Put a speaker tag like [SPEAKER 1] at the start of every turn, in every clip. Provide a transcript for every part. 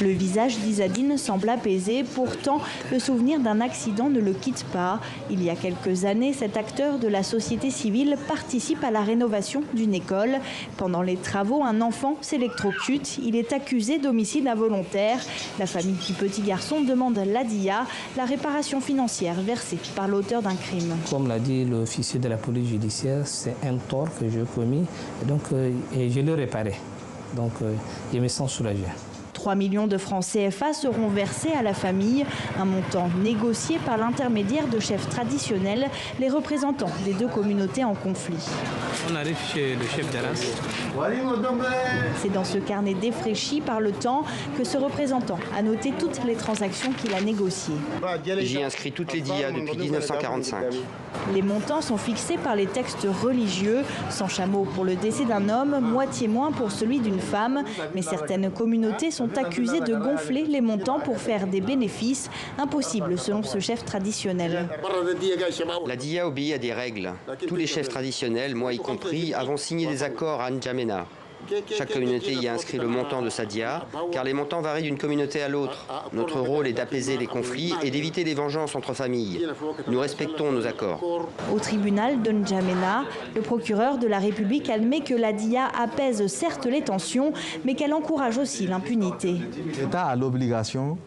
[SPEAKER 1] Le visage d'Izzadine semble apaisé, pourtant le souvenir d'un accident ne le quitte pas. Il y a quelques années, cet acteur de la société civile participe à la rénovation d'une école. Pendant les travaux, un enfant s'électrocute. Il est accusé d'homicide involontaire. La famille du petit garçon demande la DIA, la réparation financière versée par l'auteur d'un crime.
[SPEAKER 2] Comme l'a dit l'officier de la police judiciaire, c'est un tort que j'ai commis et je l'ai réparé. Donc je me sens soulagé.
[SPEAKER 1] 3 millions de francs CFA seront versés à la famille, un montant négocié par l'intermédiaire de chefs traditionnels, les représentants des deux communautés en conflit.
[SPEAKER 3] On arrive chez le chef d'Arras.
[SPEAKER 1] C'est dans ce carnet défraîchi par le temps que ce représentant a noté toutes les transactions qu'il a négociées.
[SPEAKER 4] J'y ai inscrit toutes les DIA depuis 1945.
[SPEAKER 1] Les montants sont fixés par les textes religieux, 100 chameaux pour le décès d'un homme, moitié moins pour celui d'une femme. Mais certaines communautés sont accusées de gonfler les montants pour faire des bénéfices, impossible selon ce chef traditionnel.
[SPEAKER 4] La DIA obéit à des règles. Tous les chefs traditionnels, moi y compris, avons signé des accords à N'Djamena. Chaque communauté y a inscrit le montant de sa DIA, car les montants varient d'une communauté à l'autre. Notre rôle est d'apaiser les conflits et d'éviter les vengeances entre familles. Nous respectons nos accords.
[SPEAKER 1] Au tribunal de N'Djamena, le procureur de la République admet que la DIA apaise certes les tensions, mais qu'elle encourage aussi l'impunité.
[SPEAKER 5] L'État a l'obligation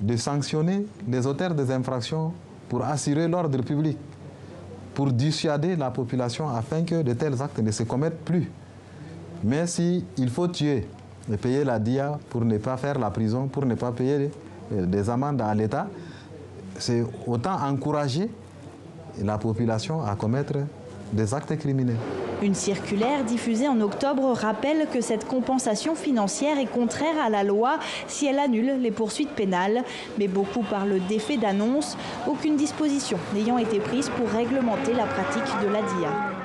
[SPEAKER 5] de sanctionner les auteurs des infractions pour assurer l'ordre public, pour dissuader la population afin que de tels actes ne se commettent plus. Mais s'il faut tuer et payer la DIA pour ne pas faire la prison, pour ne pas payer des amendes à l'État, c'est autant encourager la population à commettre des actes criminels.
[SPEAKER 1] Une circulaire diffusée en octobre rappelle que cette compensation financière est contraire à la loi si elle annule les poursuites pénales. Mais beaucoup parlent d'effet d'annonce, aucune disposition n'ayant été prise pour réglementer la pratique de la DIA.